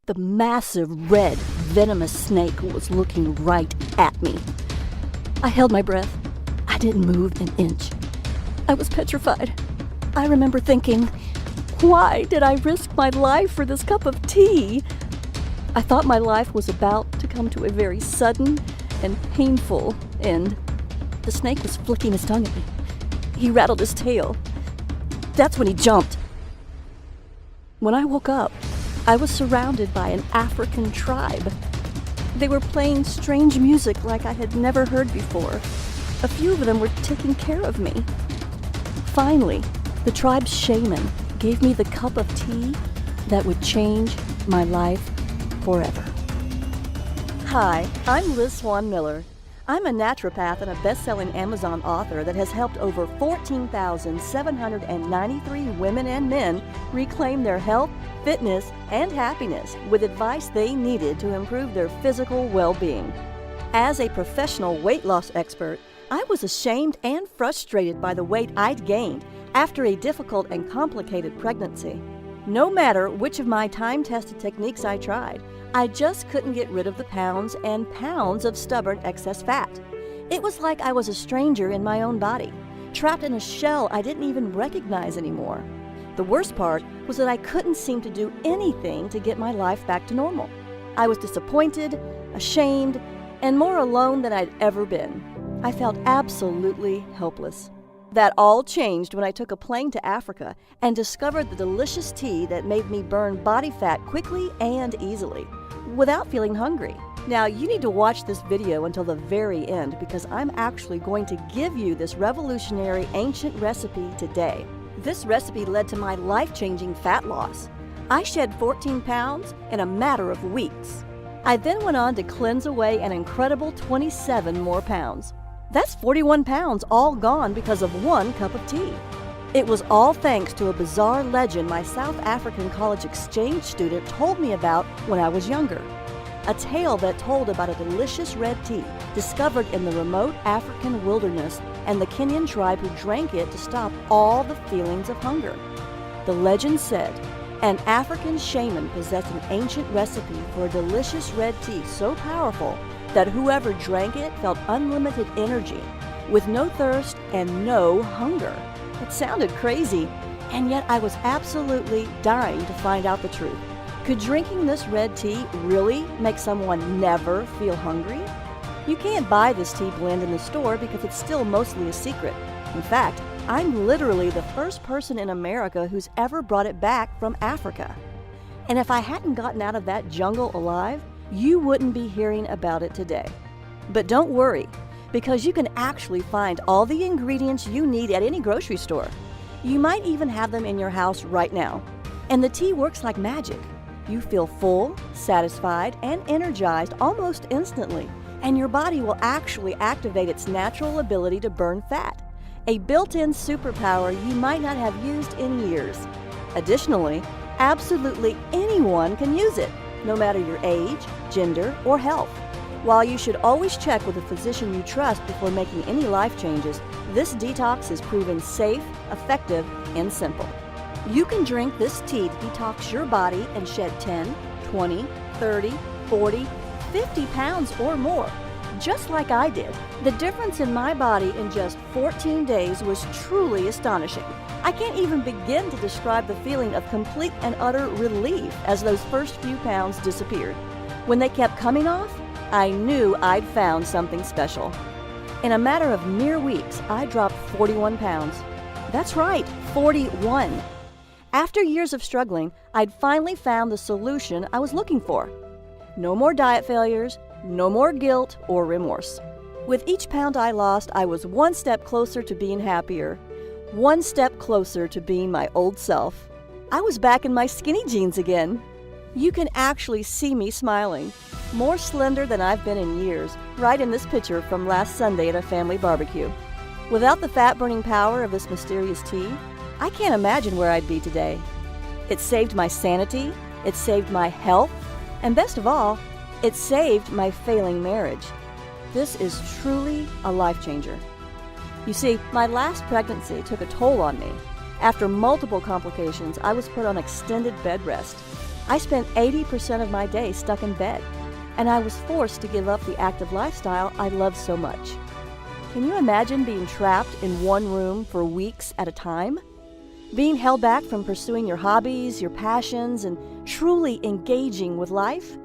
The massive, red, venomous snake was looking right at me. I held my breath. I didn't move an inch. I was petrified. I remember thinking, why did I risk my life for this cup of tea? I thought my life was about to come to a very sudden and painful end. The snake was flicking his tongue at me. He rattled his tail. That's when he jumped. When I woke up, I was surrounded by an African tribe. They were playing strange music like I had never heard before. A few of them were taking care of me. Finally, the tribe's shaman gave me the cup of tea that would change my life forever. Hi, I'm Liz Swan Miller. I'm a naturopath and a best-selling Amazon author that has helped over 14,793 women and men reclaim their health, fitness, and happiness with advice they needed to improve their physical well-being. As a professional weight loss expert, I was ashamed and frustrated by the weight I'd gained after a difficult and complicated pregnancy. No matter which of my time-tested techniques I tried, I just couldn't get rid of the pounds and pounds of stubborn excess fat. It was like I was a stranger in my own body, trapped in a shell I didn't even recognize anymore. The worst part was that I couldn't seem to do anything to get my life back to normal. I was disappointed, ashamed, and more alone than I'd ever been. I felt absolutely helpless. That all changed when I took a plane to Africa and discovered the delicious tea that made me burn body fat quickly and easily, without feeling hungry. Now, you need to watch this video until the very end because I'm actually going to give you this revolutionary ancient recipe today. This recipe led to my life-changing fat loss. I shed 14 pounds in a matter of weeks. I then went on to cleanse away an incredible 27 more pounds. That's 41 pounds all gone because of one cup of tea. It was all thanks to a bizarre legend my South African college exchange student told me about when I was younger. A tale that told about a delicious red tea discovered in the remote African wilderness and the Kenyan tribe who drank it to stop all the feelings of hunger. The legend said an African shaman possessed an ancient recipe for a delicious red tea so powerful that whoever drank it felt unlimited energy, with no thirst and no hunger. It sounded crazy, and yet I was absolutely dying to find out the truth. Could drinking this red tea really make someone never feel hungry? You can't buy this tea blend in the store because it's still mostly a secret. In fact, I'm literally the first person in America who's ever brought it back from Africa. And if I hadn't gotten out of that jungle alive, you wouldn't be hearing about it today. But don't worry, because you can actually find all the ingredients you need at any grocery store. You might even have them in your house right now. And the tea works like magic. You feel full, satisfied, and energized almost instantly, and your body will actually activate its natural ability to burn fat, a built-in superpower you might not have used in years. Additionally, absolutely anyone can use it, no matter your age, gender, or health. While you should always check with a physician you trust before making any life changes, this detox is proven safe, effective, and simple. You can drink this tea to detox your body and shed 10, 20, 30, 40, 50 pounds or more, just like I did. The difference in my body in just 14 days was truly astonishing. I can't even begin to describe the feeling of complete and utter relief as those first few pounds disappeared. When they kept coming off, I knew I'd found something special. In a matter of mere weeks, I dropped 41 pounds. That's right, 41. After years of struggling, I'd finally found the solution I was looking for. No more diet failures, no more guilt or remorse. With each pound I lost, I was one step closer to being happier, one step closer to being my old self. I was back in my skinny jeans again. You can actually see me smiling, more slender than I've been in years, right in this picture from last Sunday at a family barbecue. Without the fat-burning power of this mysterious tea, I can't imagine where I'd be today. It saved my sanity, it saved my health, and best of all, it saved my failing marriage. This is truly a life changer. You see, my last pregnancy took a toll on me. After multiple complications, I was put on extended bed rest. I spent 80% of my day stuck in bed, and I was forced to give up the active lifestyle I loved so much. Can you imagine being trapped in one room for weeks at a time? Being held back from pursuing your hobbies, your passions, and truly engaging with life?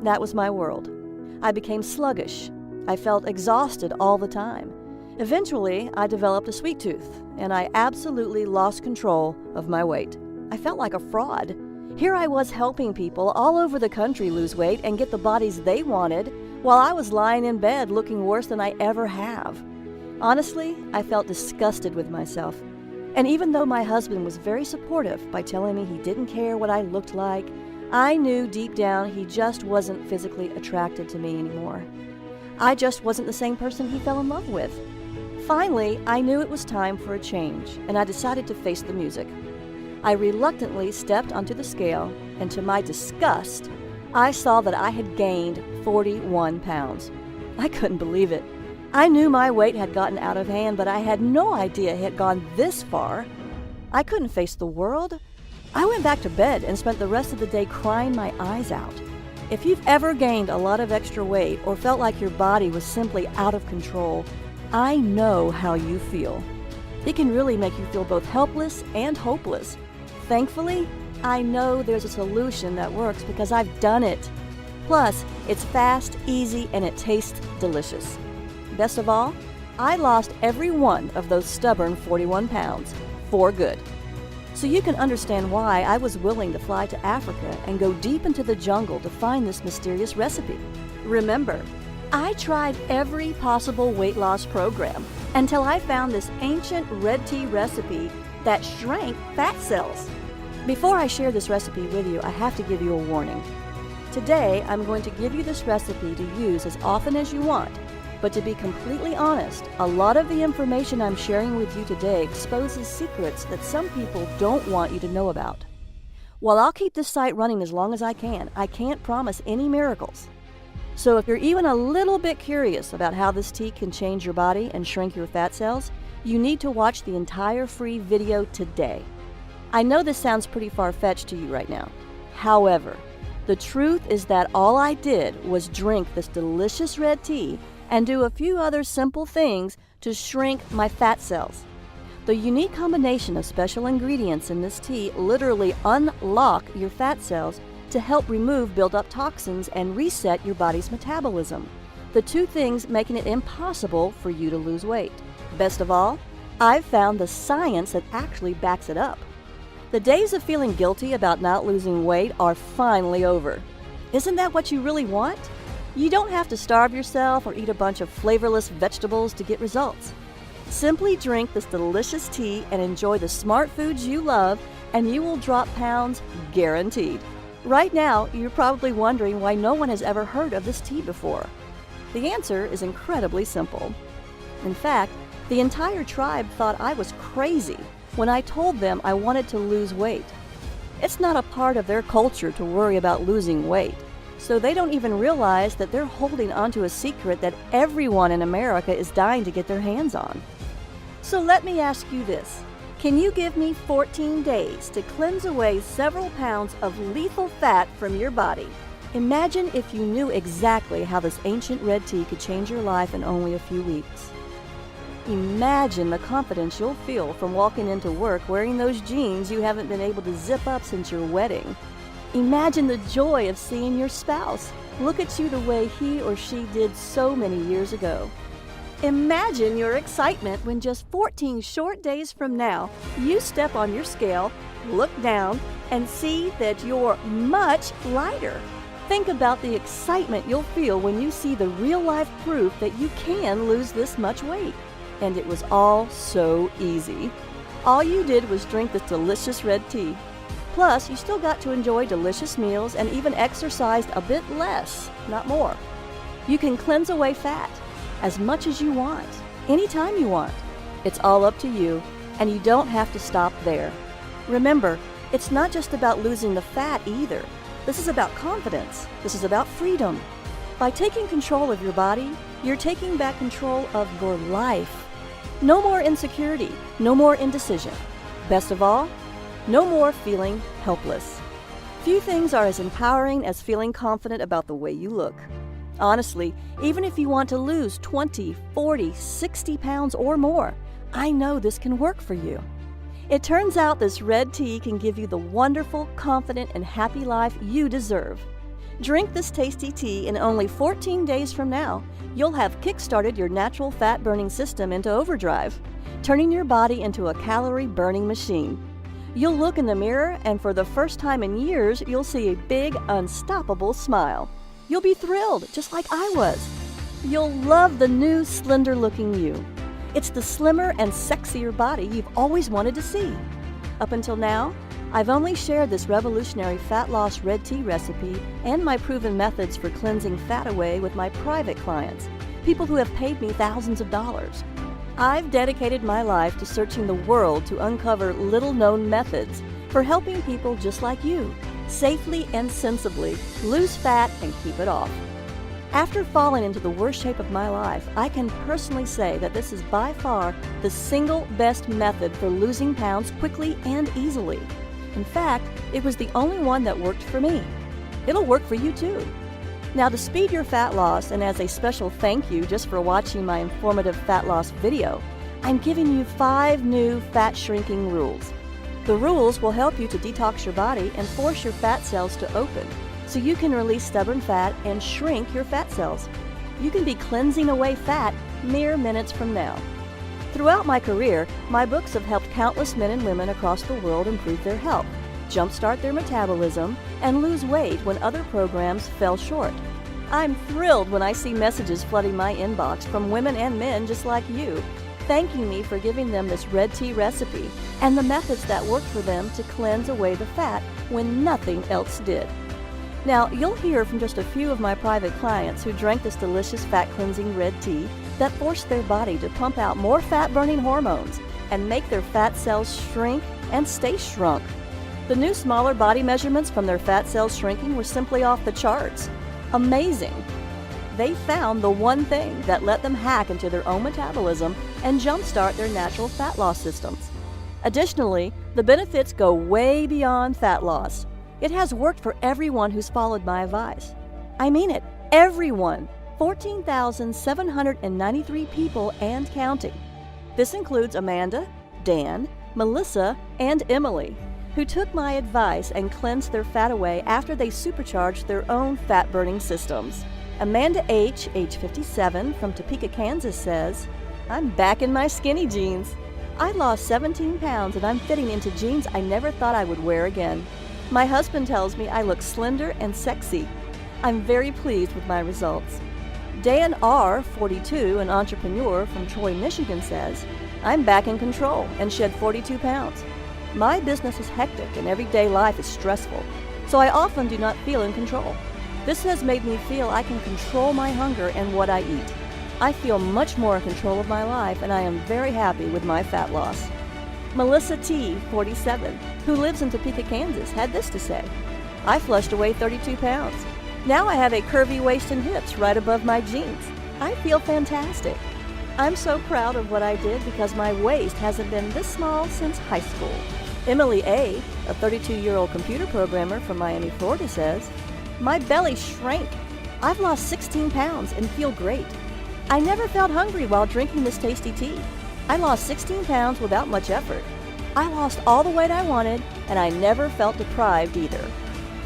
That was my world. I became sluggish. I felt exhausted all the time. Eventually, I developed a sweet tooth, and I absolutely lost control of my weight. I felt like a fraud. Here I was helping people all over the country lose weight and get the bodies they wanted, while I was lying in bed looking worse than I ever have. Honestly, I felt disgusted with myself. And even though my husband was very supportive by telling me he didn't care what I looked like, I knew deep down he just wasn't physically attracted to me anymore. I just wasn't the same person he fell in love with. Finally, I knew it was time for a change, and I decided to face the music. I reluctantly stepped onto the scale, and to my disgust, I saw that I had gained 41 pounds. I couldn't believe it. I knew my weight had gotten out of hand, but I had no idea it had gone this far. I couldn't face the world. I went back to bed and spent the rest of the day crying my eyes out. If you've ever gained a lot of extra weight or felt like your body was simply out of control, I know how you feel. It can really make you feel both helpless and hopeless. Thankfully, I know there's a solution that works because I've done it. Plus, it's fast, easy, and it tastes delicious. Best of all, I lost every one of those stubborn 41 pounds for good. So you can understand why I was willing to fly to Africa and go deep into the jungle to find this mysterious recipe. Remember, I tried every possible weight loss program until I found this ancient red tea recipe that shrank fat cells. Before I share this recipe with you, I have to give you a warning. Today, I'm going to give you this recipe to use as often as you want. But to be completely honest, a lot of the information I'm sharing with you today exposes secrets that some people don't want you to know about. While I'll keep this site running as long as I can't promise any miracles. So if you're even a little bit curious about how this tea can change your body and shrink your fat cells, you need to watch the entire free video today. I know this sounds pretty far-fetched to you right now. However, the truth is that all I did was drink this delicious red tea and do a few other simple things to shrink my fat cells. The unique combination of special ingredients in this tea literally unlock your fat cells to help remove built-up toxins and reset your body's metabolism, the two things making it impossible for you to lose weight. Best of all, I've found the science that actually backs it up. The days of feeling guilty about not losing weight are finally over. Isn't that what you really want? You don't have to starve yourself or eat a bunch of flavorless vegetables to get results. Simply drink this delicious tea and enjoy the smart foods you love, and you will drop pounds guaranteed. Right now, you're probably wondering why no one has ever heard of this tea before. The answer is incredibly simple. In fact, the entire tribe thought I was crazy when I told them I wanted to lose weight. It's not a part of their culture to worry about losing weight. So they don't even realize that they're holding onto a secret that everyone in America is dying to get their hands on. So let me ask you this. Can you give me 14 days to cleanse away several pounds of lethal fat from your body? Imagine if you knew exactly how this ancient red tea could change your life in only a few weeks. Imagine the confidence you'll feel from walking into work wearing those jeans you haven't been able to zip up since your wedding. Imagine the joy of seeing your spouse look at you the way he or she did so many years ago. Imagine your excitement when just 14 short days from now, you step on your scale, look down, and see that you're much lighter. Think about the excitement you'll feel when you see the real-life proof that you can lose this much weight. And it was all so easy. All you did was drink this delicious red tea. Plus, you still got to enjoy delicious meals and even exercised a bit less, not more. You can cleanse away fat as much as you want, anytime you want. It's all up to you, and you don't have to stop there. Remember, it's not just about losing the fat either. This is about confidence. This is about freedom. By taking control of your body, you're taking back control of your life. No more insecurity, no more indecision. Best of all, no more feeling helpless. Few things are as empowering as feeling confident about the way you look. Honestly, even if you want to lose 20, 40, 60 pounds or more, I know this can work for you. It turns out this red tea can give you the wonderful, confident, and happy life you deserve. Drink this tasty tea and only 14 days from now, you'll have kick-started your natural fat-burning system into overdrive, turning your body into a calorie-burning machine. You'll look in the mirror, and for the first time in years, you'll see a big, unstoppable smile. You'll be thrilled, just like I was. You'll love the new, slender-looking you. It's the slimmer and sexier body you've always wanted to see. Up until now, I've only shared this revolutionary fat loss red tea recipe and my proven methods for cleansing fat away with my private clients, people who have paid me thousands of dollars. I've dedicated my life to searching the world to uncover little-known methods for helping people just like you safely and sensibly lose fat and keep it off. After falling into the worst shape of my life, I can personally say that this is by far the single best method for losing pounds quickly and easily. In fact, it was the only one that worked for me. It'll work for you too. Now, to speed your fat loss, and as a special thank you just for watching my informative fat loss video, I'm giving you 5 new fat shrinking rules. The rules will help you to detox your body and force your fat cells to open, so you can release stubborn fat and shrink your fat cells. You can be cleansing away fat mere minutes from now. Throughout my career, my books have helped countless men and women across the world improve their health, jumpstart their metabolism, and lose weight when other programs fell short. I'm thrilled when I see messages flooding my inbox from women and men just like you, thanking me for giving them this red tea recipe and the methods that worked for them to cleanse away the fat when nothing else did. Now, you'll hear from just a few of my private clients who drank this delicious fat-cleansing red tea that forced their body to pump out more fat-burning hormones and make their fat cells shrink and stay shrunk. The new smaller body measurements from their fat cells shrinking were simply off the charts. Amazing! They found the one thing that let them hack into their own metabolism and jumpstart their natural fat loss systems. Additionally, the benefits go way beyond fat loss. It has worked for everyone who's followed my advice. I mean it, everyone! 14,793 people and counting. This includes Amanda, Dan, Melissa, and Emily, who took my advice and cleansed their fat away after they supercharged their own fat-burning systems. Amanda H., age 57, from Topeka, Kansas says, "I'm back in my skinny jeans. I lost 17 pounds and I'm fitting into jeans I never thought I would wear again. My husband tells me I look slender and sexy. I'm very pleased with my results." Dan R., 42, an entrepreneur from Troy, Michigan says, "I'm back in control and shed 42 pounds. My business is hectic and everyday life is stressful, so I often do not feel in control. This has made me feel I can control my hunger and what I eat. I feel much more in control of my life and I am very happy with my fat loss." Melissa T., 47, who lives in Topeka, Kansas, had this to say, "I flushed away 32 pounds. Now I have a curvy waist and hips right above my jeans. I feel fantastic. I'm so proud of what I did because my waist hasn't been this small since high school." Emily A., a 32-year-old computer programmer from Miami, Florida, says, "My belly shrank. I've lost 16 pounds and feel great. I never felt hungry while drinking this tasty tea. I lost 16 pounds without much effort. I lost all the weight I wanted, and I never felt deprived either."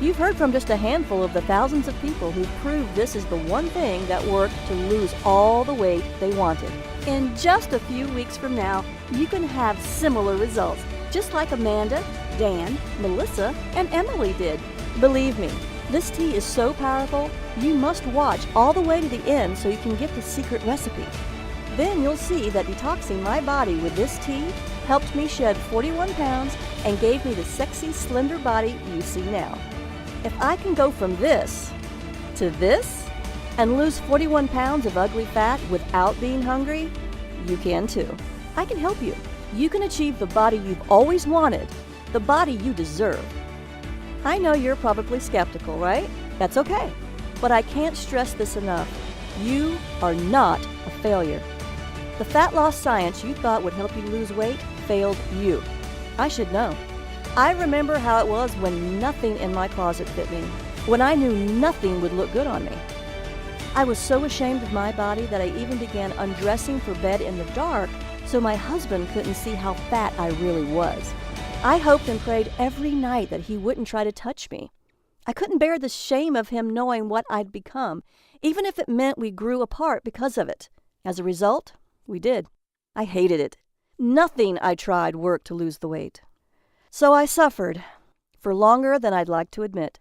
You've heard from just a handful of the thousands of people who've proved this is the one thing that worked to lose all the weight they wanted. In just a few weeks from now, you can have similar results, just like Amanda, Dan, Melissa, and Emily did. Believe me, this tea is so powerful, you must watch all the way to the end so you can get the secret recipe. Then you'll see that detoxing my body with this tea helped me shed 41 pounds and gave me the sexy, slender body you see now. If I can go from this to this and lose 41 pounds of ugly fat without being hungry, you can too. I can help you. You can achieve the body you've always wanted, the body you deserve. I know you're probably skeptical, right? That's okay. But I can't stress this enough. You are not a failure. The fat loss science you thought would help you lose weight failed you. I should know. I remember how it was when nothing in my closet fit me, when I knew nothing would look good on me. I was so ashamed of my body that I even began undressing for bed in the dark so my husband couldn't see how fat I really was. I hoped and prayed every night that he wouldn't try to touch me. I couldn't bear the shame of him knowing what I'd become, even if it meant we grew apart because of it. As a result, we did. I hated it. Nothing I tried worked to lose the weight. So I suffered for longer than I'd like to admit.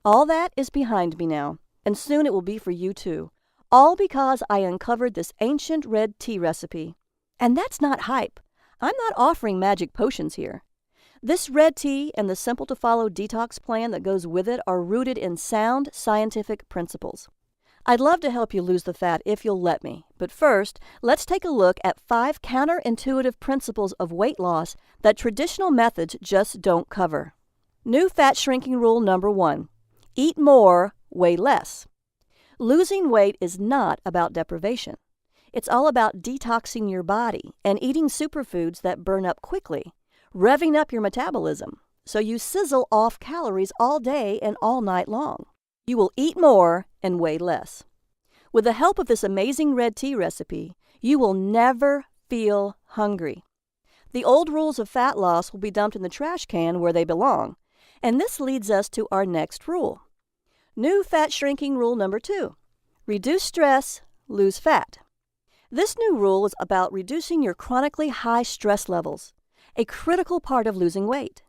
All that is behind me now, and soon it will be for you too. All because I uncovered this ancient red tea recipe. And that's not hype. I'm not offering magic potions here. This red tea and the simple-to-follow detox plan that goes with it are rooted in sound scientific principles. I'd love to help you lose the fat if you'll let me. But first, let's take a look at 5 counterintuitive principles of weight loss that traditional methods just don't cover. New fat shrinking rule number 1. Eat more, weigh less. Losing weight is not about deprivation. It's all about detoxing your body and eating superfoods that burn up quickly, revving up your metabolism so you sizzle off calories all day and all night long. You will eat more and weigh less. With the help of this amazing red tea recipe, you will never feel hungry. The old rules of fat loss will be dumped in the trash can where they belong. And this leads us to our next rule. New fat shrinking rule number 2. Reduce stress, lose fat. This new rule is about reducing your chronically high stress levels, a critical part of losing weight.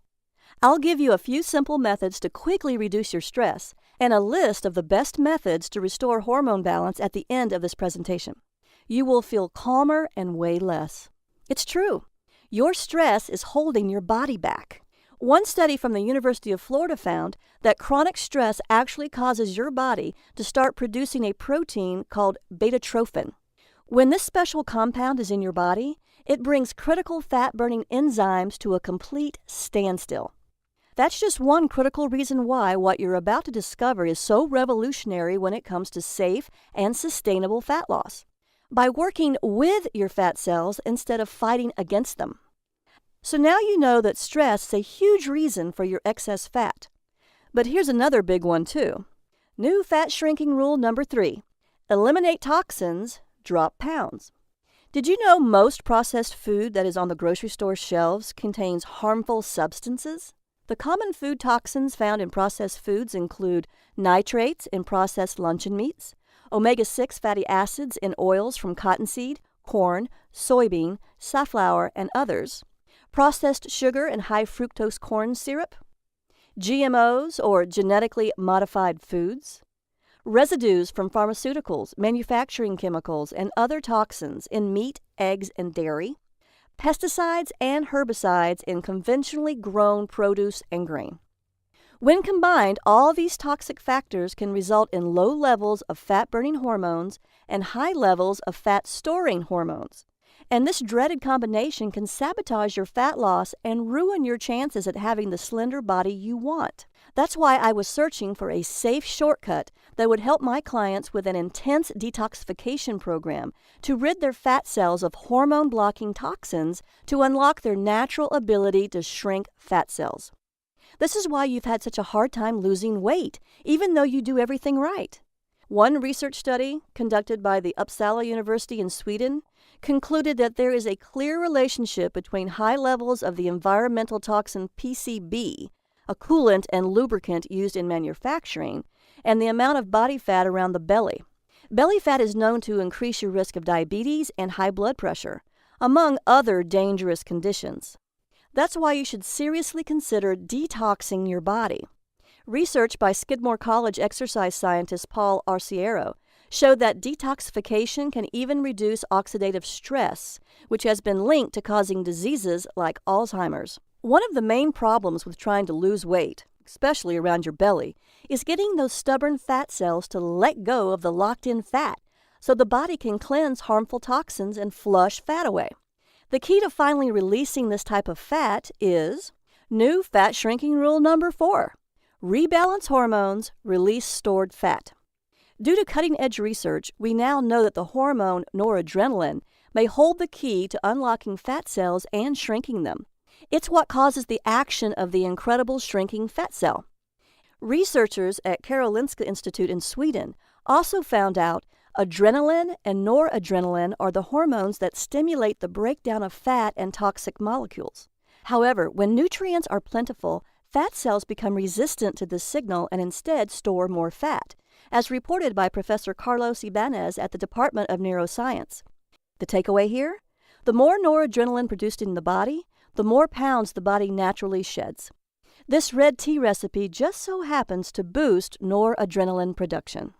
I'll give you a few simple methods to quickly reduce your stress and a list of the best methods to restore hormone balance at the end of this presentation. You will feel calmer and weigh less. It's true. Your stress is holding your body back. One study from the University of Florida found that chronic stress actually causes your body to start producing a protein called beta-trophin. When this special compound is in your body, it brings critical fat-burning enzymes to a complete standstill. That's just one critical reason why what you're about to discover is so revolutionary when it comes to safe and sustainable fat loss. By working with your fat cells instead of fighting against them. So now you know that stress is a huge reason for your excess fat. But here's another big one too. New fat shrinking rule number 3. Eliminate toxins, drop pounds. Did you know most processed food that is on the grocery store shelves contains harmful substances? The common food toxins found in processed foods include nitrates in processed luncheon meats, omega-6 fatty acids in oils from cottonseed, corn, soybean, safflower, and others, processed sugar and high fructose corn syrup, GMOs or genetically modified foods, residues from pharmaceuticals, manufacturing chemicals, and other toxins in meat, eggs, and dairy, pesticides and herbicides in conventionally grown produce and grain. When combined, all these toxic factors can result in low levels of fat-burning hormones and high levels of fat-storing hormones. And this dreaded combination can sabotage your fat loss and ruin your chances at having the slender body you want. That's why I was searching for a safe shortcut that would help my clients with an intense detoxification program to rid their fat cells of hormone-blocking toxins to unlock their natural ability to shrink fat cells. This is why you've had such a hard time losing weight, even though you do everything right. One research study conducted by the Uppsala University in Sweden concluded that there is a clear relationship between high levels of the environmental toxin PCB, a coolant and lubricant used in manufacturing, and the amount of body fat around the belly. Belly fat is known to increase your risk of diabetes and high blood pressure, among other dangerous conditions. That's why you should seriously consider detoxing your body. Research by Skidmore College exercise scientist Paul Arciero showed that detoxification can even reduce oxidative stress, which has been linked to causing diseases like Alzheimer's. One of the main problems with trying to lose weight, especially around your belly, is getting those stubborn fat cells to let go of the locked-in fat so the body can cleanse harmful toxins and flush fat away. The key to finally releasing this type of fat is new fat shrinking rule number 4. Rebalance hormones, release stored fat. Due to cutting-edge research, we now know that the hormone noradrenaline may hold the key to unlocking fat cells and shrinking them. It's what causes the action of the incredible shrinking fat cell. Researchers at Karolinska Institute in Sweden also found out adrenaline and noradrenaline are the hormones that stimulate the breakdown of fat and toxic molecules. However, when nutrients are plentiful, fat cells become resistant to this signal and instead store more fat, as reported by Professor Carlos Ibanez at the Department of Neuroscience. The takeaway here? The more noradrenaline produced in the body, the more pounds the body naturally sheds. This red tea recipe just so happens to boost noradrenaline production.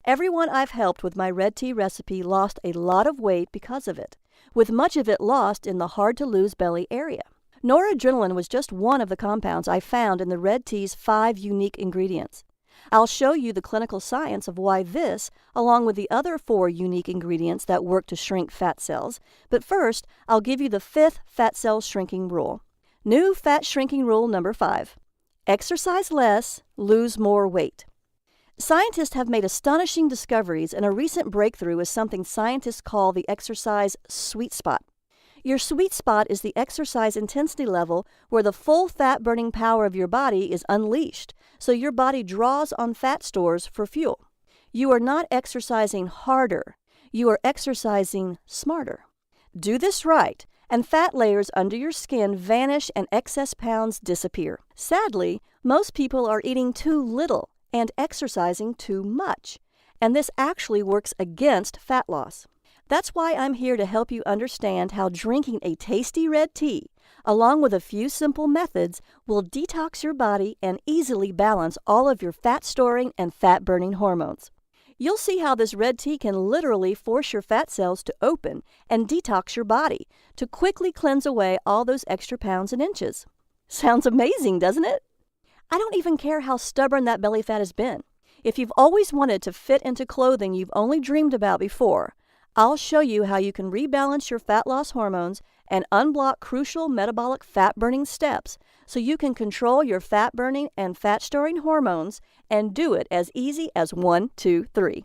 Everyone I've helped with my red tea recipe lost a lot of weight because of it, with much of it lost in the hard-to-lose belly area. Noradrenaline was just one of the compounds I found in the red tea's 5 unique ingredients. I'll show you the clinical science of why this, along with the other 4 unique ingredients that work to shrink fat cells, but first, I'll give you the 5th fat cell shrinking rule. New fat shrinking rule number 5. Exercise less, lose more weight. Scientists have made astonishing discoveries, and a recent breakthrough is something scientists call the exercise sweet spot. Your sweet spot is the exercise intensity level where the full fat-burning power of your body is unleashed, so your body draws on fat stores for fuel. You are not exercising harder. You are exercising smarter. Do this right, and fat layers under your skin vanish and excess pounds disappear. Sadly, most people are eating too little and exercising too much, and this actually works against fat loss. That's why I'm here to help you understand how drinking a tasty red tea, along with a few simple methods, will detox your body and easily balance all of your fat-storing and fat-burning hormones. You'll see how this red tea can literally force your fat cells to open and detox your body to quickly cleanse away all those extra pounds and inches. Sounds amazing, doesn't it? I don't even care how stubborn that belly fat has been. If you've always wanted to fit into clothing you've only dreamed about before, I'll show you how you can rebalance your fat loss hormones and unblock crucial metabolic fat-burning steps so you can control your fat-burning and fat-storing hormones and do it as easy as 1, 2, 3.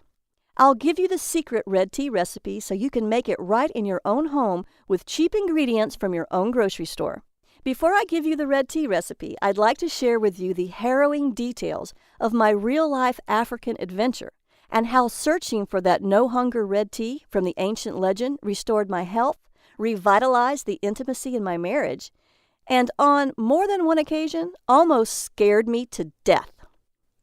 I'll give you the secret red tea recipe so you can make it right in your own home with cheap ingredients from your own grocery store. Before I give you the red tea recipe, I'd like to share with you the harrowing details of my real-life African adventure and how searching for that no-hunger red tea from the ancient legend restored my health, revitalized the intimacy in my marriage, and on more than one occasion, almost scared me to death.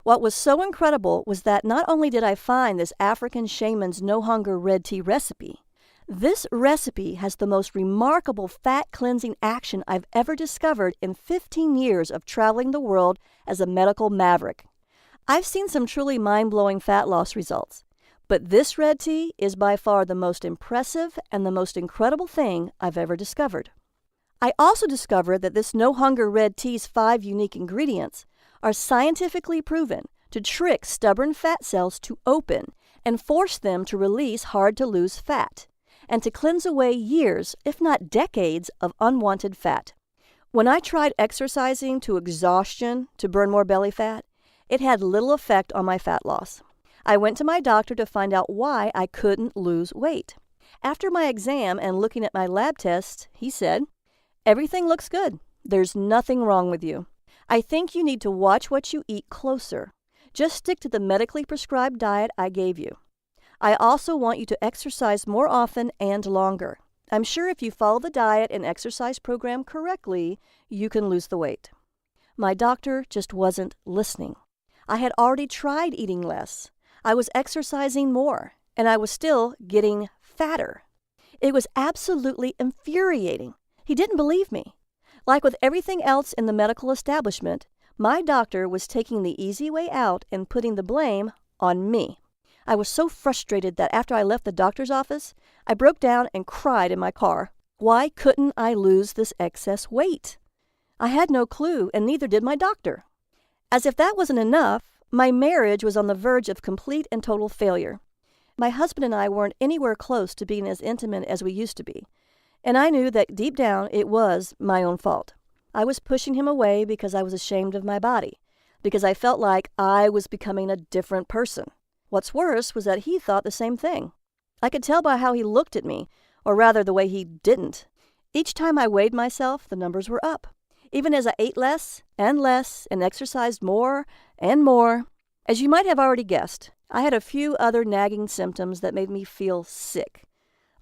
What was so incredible was that not only did I find this African shaman's no-hunger red tea recipe, this recipe has the most remarkable fat-cleansing action I've ever discovered in 15 years of traveling the world as a medical maverick. I've seen some truly mind-blowing fat loss results, but this red tea is by far the most impressive and the most incredible thing I've ever discovered. I also discovered that this no-hunger red tea's 5 unique ingredients are scientifically proven to trick stubborn fat cells to open and force them to release hard-to-lose fat, and to cleanse away years, if not decades, of unwanted fat. When I tried exercising to exhaustion to burn more belly fat, it had little effect on my fat loss. I went to my doctor to find out why I couldn't lose weight. After my exam and looking at my lab tests, he said, "Everything looks good. There's nothing wrong with you. I think you need to watch what you eat closer. Just stick to the medically prescribed diet I gave you. I also want you to exercise more often and longer. I'm sure if you follow the diet and exercise program correctly, you can lose the weight." My doctor just wasn't listening. I had already tried eating less. I was exercising more, and I was still getting fatter. It was absolutely infuriating. He didn't believe me. Like with everything else in the medical establishment, my doctor was taking the easy way out and putting the blame on me. I was so frustrated that after I left the doctor's office, I broke down and cried in my car. Why couldn't I lose this excess weight? I had no clue, and neither did my doctor. As if that wasn't enough, my marriage was on the verge of complete and total failure. My husband and I weren't anywhere close to being as intimate as we used to be, and I knew that deep down it was my own fault. I was pushing him away because I was ashamed of my body, because I felt like I was becoming a different person. What's worse was that he thought the same thing. I could tell by how he looked at me, or rather the way he didn't. Each time I weighed myself, the numbers were up, even as I ate less and exercised more and more. As you might have already guessed, I had a few other nagging symptoms that made me feel sick,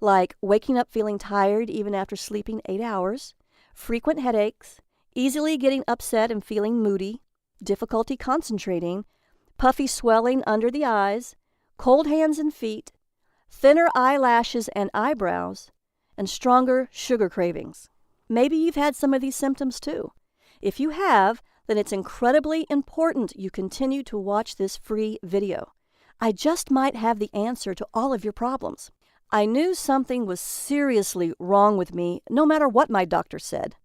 like waking up feeling tired even after sleeping 8 hours, frequent headaches, easily getting upset and feeling moody, difficulty concentrating, puffy swelling under the eyes, cold hands and feet, thinner eyelashes and eyebrows, and stronger sugar cravings. Maybe you've had some of these symptoms too. If you have, then it's incredibly important you continue to watch this free video. I just might have the answer to all of your problems. I knew something was seriously wrong with me, no matter what my doctor said.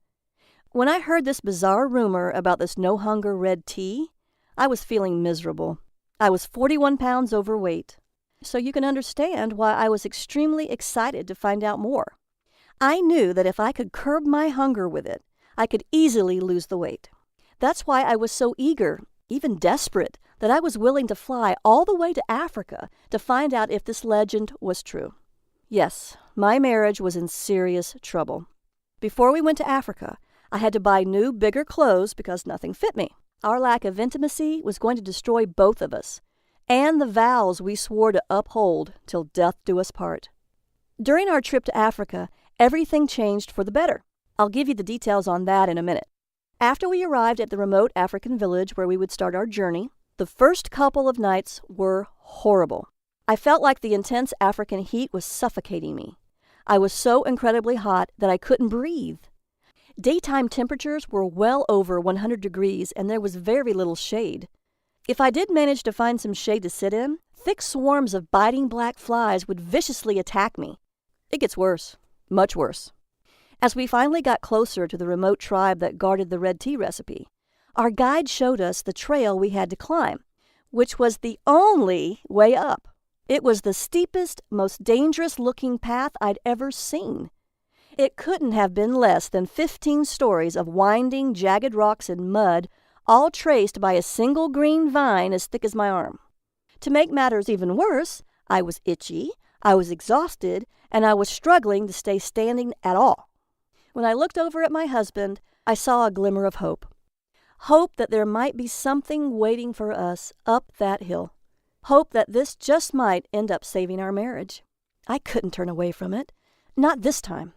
When I heard this bizarre rumor about this no-hunger red tea, I was feeling miserable. I was 41 pounds overweight, so you can understand why I was extremely excited to find out more. I knew that if I could curb my hunger with it, I could easily lose the weight. That's why I was so eager, even desperate, that I was willing to fly all the way to Africa to find out if this legend was true. Yes, my marriage was in serious trouble. Before we went to Africa, I had to buy new, bigger clothes because nothing fit me. Our lack of intimacy was going to destroy both of us, and the vows we swore to uphold till death do us part. During our trip to Africa, everything changed for the better. I'll give you the details on that in a minute. After we arrived at the remote African village where we would start our journey, the first couple of nights were horrible. I felt like the intense African heat was suffocating me. I was so incredibly hot that I couldn't breathe. Daytime temperatures were well over 100 degrees and there was very little shade. If I did manage to find some shade to sit in, thick swarms of biting black flies would viciously attack me. It gets worse, much worse. As we finally got closer to the remote tribe that guarded the red tea recipe, our guide showed us the trail we had to climb, which was the only way up. It was the steepest, most dangerous-looking path I'd ever seen. It couldn't have been less than 15 stories of winding, jagged rocks and mud, all traced by a single green vine as thick as my arm. To make matters even worse, I was itchy, I was exhausted, and I was struggling to stay standing at all. When I looked over at my husband, I saw a glimmer of hope. Hope that there might be something waiting for us up that hill. Hope that this just might end up saving our marriage. I couldn't turn away from it. Not this time.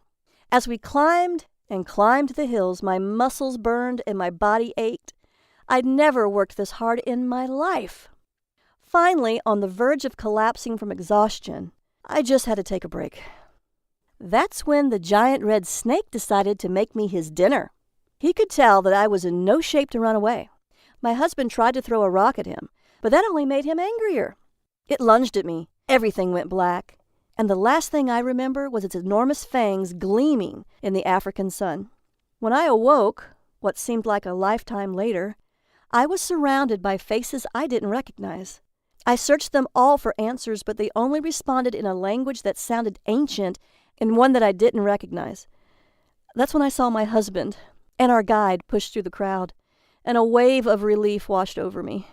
As we climbed and climbed the hills, my muscles burned and my body ached. I'd never worked this hard in my life. Finally, on the verge of collapsing from exhaustion, I just had to take a break. That's when the giant red snake decided to make me his dinner. He could tell that I was in no shape to run away. My husband tried to throw a rock at him, but that only made him angrier. It lunged at me. Everything went black. And the last thing I remember was its enormous fangs gleaming in the African sun. When I awoke, what seemed like a lifetime later, I was surrounded by faces I didn't recognize. I searched them all for answers, but they only responded in a language that sounded ancient and one that I didn't recognize. That's when I saw my husband and our guide push through the crowd, and a wave of relief washed over me.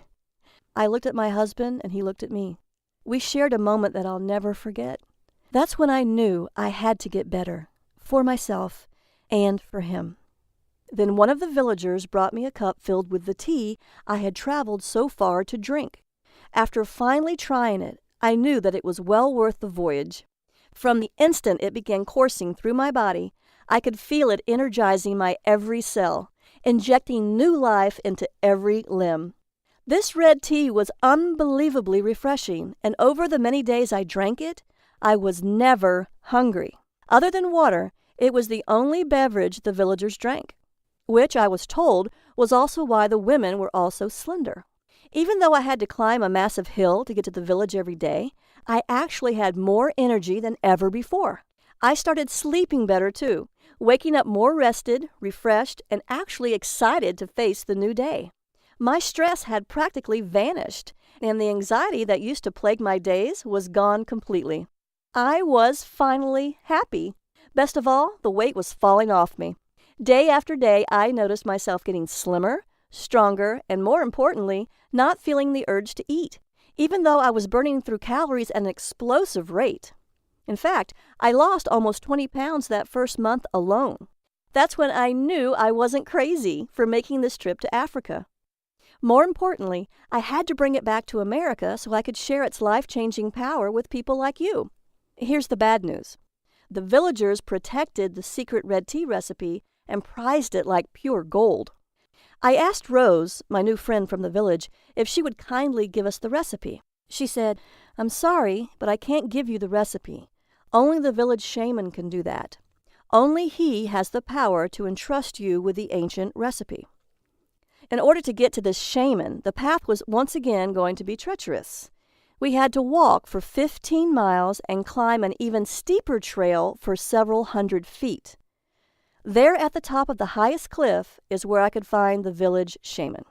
I looked at my husband, and he looked at me. We shared a moment that I'll never forget. That's when I knew I had to get better, for myself and for him. Then one of the villagers brought me a cup filled with the tea I had traveled so far to drink. After finally trying it, I knew that it was well worth the voyage. From the instant it began coursing through my body, I could feel it energizing my every cell, injecting new life into every limb. This red tea was unbelievably refreshing, and over the many days I drank it, I was never hungry. Other than water, it was the only beverage the villagers drank, which I was told was also why the women were all so slender. Even though I had to climb a massive hill to get to the village every day, I actually had more energy than ever before. I started sleeping better too, waking up more rested, refreshed, and actually excited to face the new day. My stress had practically vanished, and the anxiety that used to plague my days was gone completely. I was finally happy. Best of all, the weight was falling off me. Day after day, I noticed myself getting slimmer, stronger, and more importantly, not feeling the urge to eat, even though I was burning through calories at an explosive rate. In fact, I lost almost 20 pounds that first month alone. That's when I knew I wasn't crazy for making this trip to Africa. More importantly, I had to bring it back to America so I could share its life-changing power with people like you. Here's the bad news. The villagers protected the secret red tea recipe and prized it like pure gold. I asked Rose, my new friend from the village, if she would kindly give us the recipe. She said, "I'm sorry, but I can't give you the recipe. Only the village shaman can do that. Only he has the power to entrust you with the ancient recipe." In order to get to this shaman, the path was once again going to be treacherous. We had to walk for 15 miles and climb an even steeper trail for several hundred feet. There at the top of the highest cliff is where I could find the village shaman.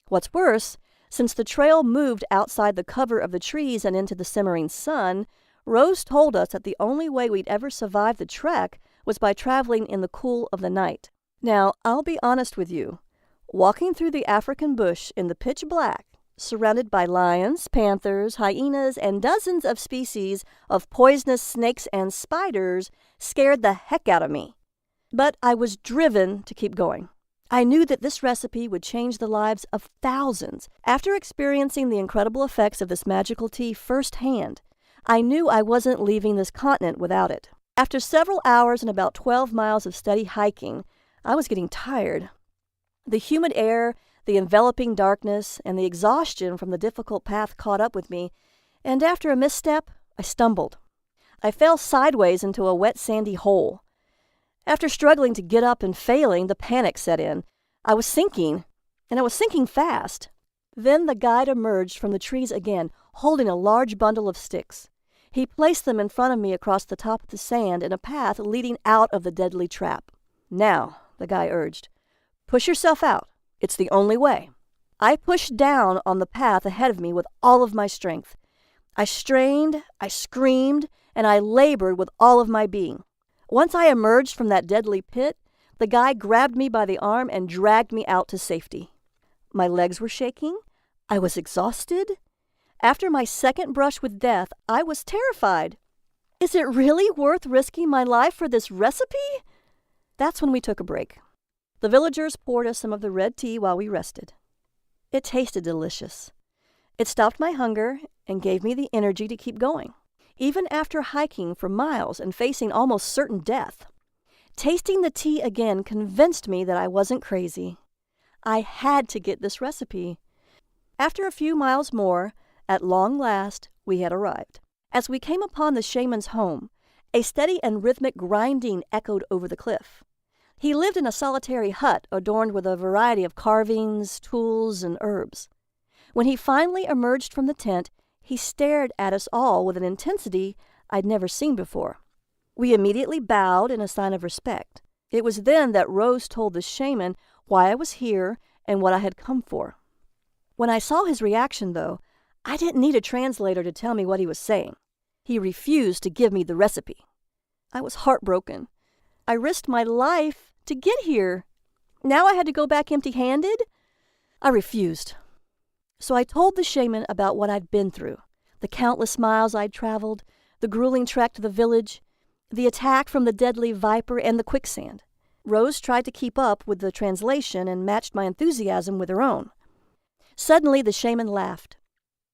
What's worse, since the trail moved outside the cover of the trees and into the simmering sun, Rose told us that the only way we'd ever survive the trek was by traveling in the cool of the night. Now, I'll be honest with you. Walking through the African bush in the pitch black, surrounded by lions, panthers, hyenas, and dozens of species of poisonous snakes and spiders scared the heck out of me. But I was driven to keep going. I knew that this recipe would change the lives of thousands. After experiencing the incredible effects of this magical tea firsthand, I knew I wasn't leaving this continent without it. After several hours and about 12 miles of steady hiking, I was getting tired. The humid air, the enveloping darkness, and the exhaustion from the difficult path caught up with me, and after a misstep, I stumbled. I fell sideways into a wet sandy hole. After struggling to get up and failing, the panic set in. I was sinking, and I was sinking fast. Then the guide emerged from the trees again, holding a large bundle of sticks. He placed them in front of me across the top of the sand in a path leading out of the deadly trap. "Now," the guy urged, "push yourself out. It's the only way." I pushed down on the path ahead of me with all of my strength. I strained, I screamed, and I labored with all of my being. Once I emerged from that deadly pit, the guy grabbed me by the arm and dragged me out to safety. My legs were shaking. I was exhausted. After my second brush with death, I was terrified. Is it really worth risking my life for this recipe? That's when we took a break. The villagers poured us some of the red tea while we rested. It tasted delicious. It stopped my hunger and gave me the energy to keep going, even after hiking for miles and facing almost certain death. Tasting the tea again convinced me that I wasn't crazy. I had to get this recipe. After a few miles more, at long last, we had arrived. As we came upon the shaman's home, a steady and rhythmic grinding echoed over the cliff. He lived in a solitary hut adorned with a variety of carvings, tools, and herbs. When he finally emerged from the tent, he stared at us all with an intensity I'd never seen before. We immediately bowed in a sign of respect. It was then that Rose told the shaman why I was here and what I had come for. When I saw his reaction, though, I didn't need a translator to tell me what he was saying. He refused to give me the recipe. I was heartbroken. I risked my life to get here. Now I had to go back empty-handed? I refused. So I told the shaman about what I'd been through, the countless miles I'd traveled, the grueling trek to the village, the attack from the deadly viper, and the quicksand. Rose tried to keep up with the translation and matched my enthusiasm with her own. Suddenly the shaman laughed.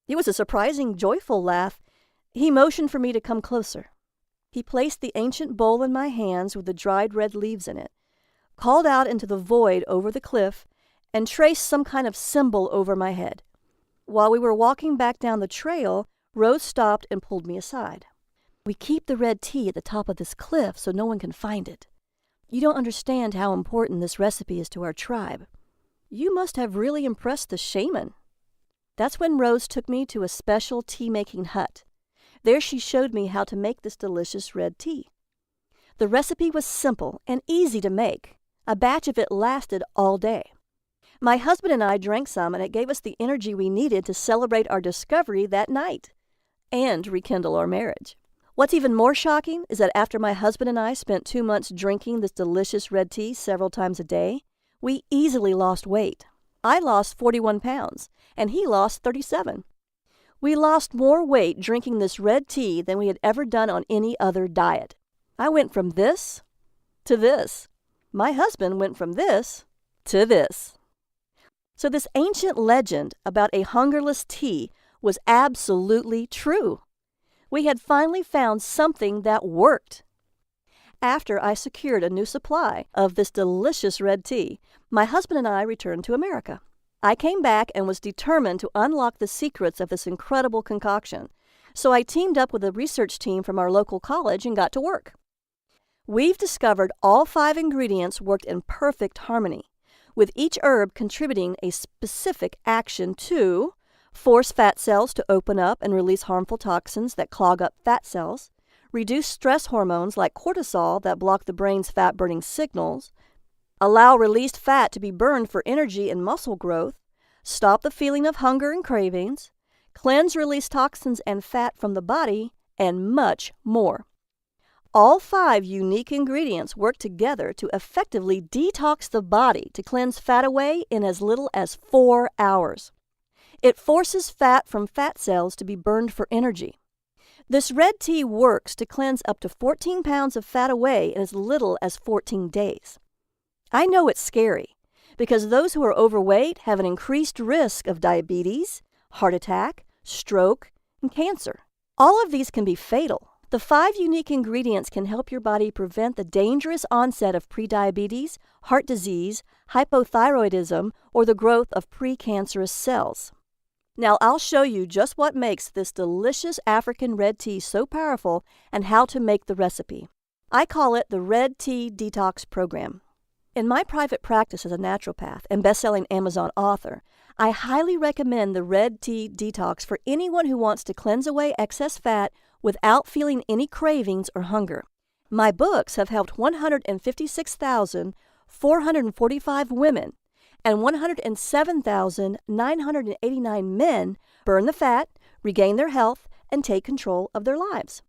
It was a surprising, joyful laugh. He motioned for me to come closer. He placed the ancient bowl in my hands with the dried red leaves in it, called out into the void over the cliff, and traced some kind of symbol over my head. While we were walking back down the trail, Rose stopped and pulled me aside. "We keep the red tea at the top of this cliff so no one can find it. You don't understand how important this recipe is to our tribe. You must have really impressed the shaman." That's when Rose took me to a special tea-making hut. There she showed me how to make this delicious red tea. The recipe was simple and easy to make. A batch of it lasted all day. My husband and I drank some, and it gave us the energy we needed to celebrate our discovery that night and rekindle our marriage. What's even more shocking is that after my husband and I spent 2 months drinking this delicious red tea several times a day, we easily lost weight. I lost 41 pounds, and he lost 37. We lost more weight drinking this red tea than we had ever done on any other diet. I went from this to this. My husband went from this to this. So this ancient legend about a hungerless tea was absolutely true. We had finally found something that worked. After I secured a new supply of this delicious red tea, my husband and I returned to America. I came back and was determined to unlock the secrets of this incredible concoction, so I teamed up with a research team from our local college and got to work. We've discovered all 5 ingredients worked in perfect harmony, with each herb contributing a specific action to force fat cells to open up and release harmful toxins that clog up fat cells, reduce stress hormones like cortisol that block the brain's fat-burning signals, allow released fat to be burned for energy and muscle growth, stop the feeling of hunger and cravings, cleanse release toxins and fat from the body, and much more. All 5 unique ingredients work together to effectively detox the body to cleanse fat away in as little as 4 hours. It forces fat from fat cells to be burned for energy. This red tea works to cleanse up to 14 pounds of fat away in as little as 14 days. I know it's scary because those who are overweight have an increased risk of diabetes, heart attack, stroke, and cancer. All of these can be fatal. The 5 unique ingredients can help your body prevent the dangerous onset of prediabetes, heart disease, hypothyroidism, or the growth of precancerous cells. Now I'll show you just what makes this delicious African red tea so powerful and how to make the recipe. I call it the Rea Tea Detox Program. In my private practice as a naturopath and best-selling Amazon author, I highly recommend the Rea Tea Detox for anyone who wants to cleanse away excess fat without feeling any cravings or hunger. My books have helped 156,445 women and 107,989 men burn the fat, regain their health, and take control of their lives.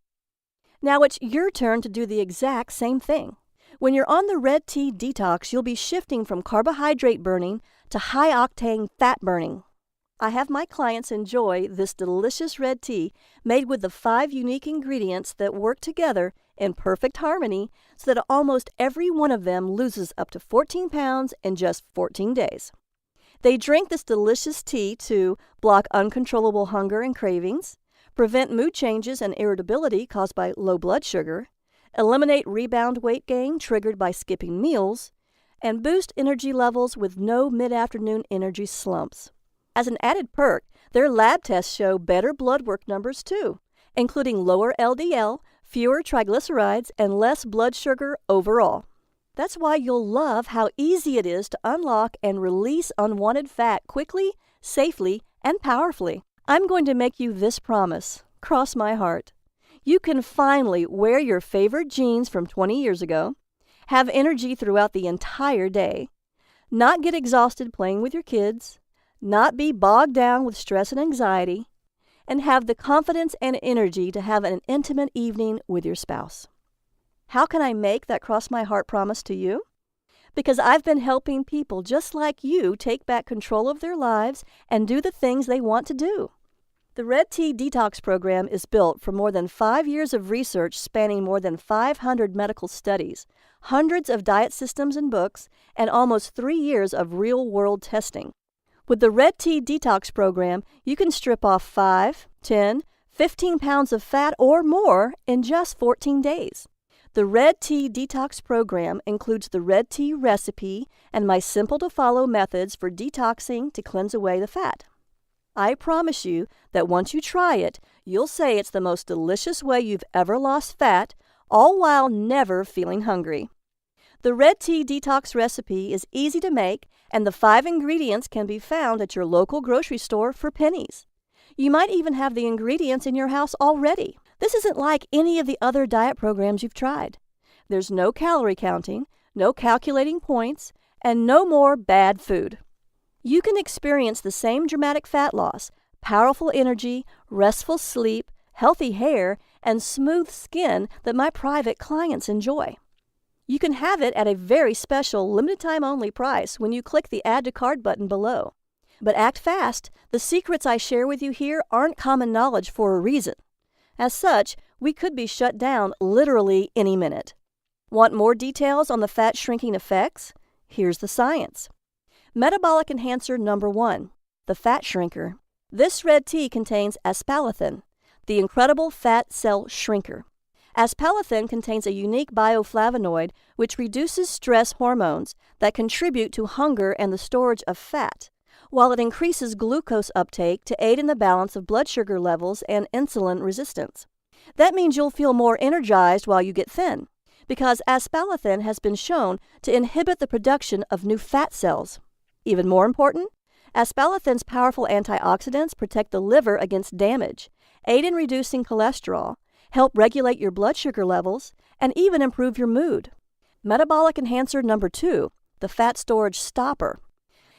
Now it's your turn to do the exact same thing. When you're on the Rea Tea Detox, you'll be shifting from carbohydrate burning to high-octane fat burning. I have my clients enjoy this delicious red tea made with the 5 unique ingredients that work together in perfect harmony so that almost every one of them loses up to 14 pounds in just 14 days. They drink this delicious tea to block uncontrollable hunger and cravings, prevent mood changes and irritability caused by low blood sugar, eliminate rebound weight gain triggered by skipping meals, and boost energy levels with no mid-afternoon energy slumps. As an added perk, their lab tests show better blood work numbers too, including lower LDL, fewer triglycerides, and less blood sugar overall. That's why you'll love how easy it is to unlock and release unwanted fat quickly, safely, and powerfully. I'm going to make you this promise. Cross my heart. You can finally wear your favorite jeans from 20 years ago, have energy throughout the entire day, not get exhausted playing with your kids, not be bogged down with stress and anxiety, and have the confidence and energy to have an intimate evening with your spouse. How can I make that cross my heart promise to you? Because I've been helping people just like you take back control of their lives and do the things they want to do. The Rea Tea Detox Program is built from more than 5 years of research spanning more than 500 medical studies, hundreds of diet systems and books, and almost 3 years of real-world testing. With the Rea Tea Detox Program, you can strip off 5, 10, 15 pounds of fat or more in just 14 days. The Rea Tea Detox Program includes the Rea Tea Recipe and my simple-to-follow methods for detoxing to cleanse away the fat. I promise you that once you try it, you'll say it's the most delicious way you've ever lost fat, all while never feeling hungry. The Rea Tea Detox Recipe is easy to make, and the 5 ingredients can be found at your local grocery store for pennies. You might even have the ingredients in your house already. This isn't like any of the other diet programs you've tried. There's no calorie counting, no calculating points, and no more bad food. You can experience the same dramatic fat loss, powerful energy, restful sleep, healthy hair, and smooth skin that my private clients enjoy. You can have it at a very special limited time only price when you click the Add to Cart button below. But act fast. The secrets I share with you here aren't common knowledge for a reason. As such, we could be shut down literally any minute. Want more details on the fat shrinking effects? Here's the science. Metabolic enhancer number 1, the fat shrinker. This red tea contains aspartame, the incredible fat cell shrinker. Aspartame contains a unique bioflavonoid which reduces stress hormones that contribute to hunger and the storage of fat, while it increases glucose uptake to aid in the balance of blood sugar levels and insulin resistance. That means you'll feel more energized while you get thin, because aspartame has been shown to inhibit the production of new fat cells. Even more important, aspartame's powerful antioxidants protect the liver against damage, aid in reducing cholesterol, help regulate your blood sugar levels, and even improve your mood. Metabolic enhancer number 2, the fat storage stopper.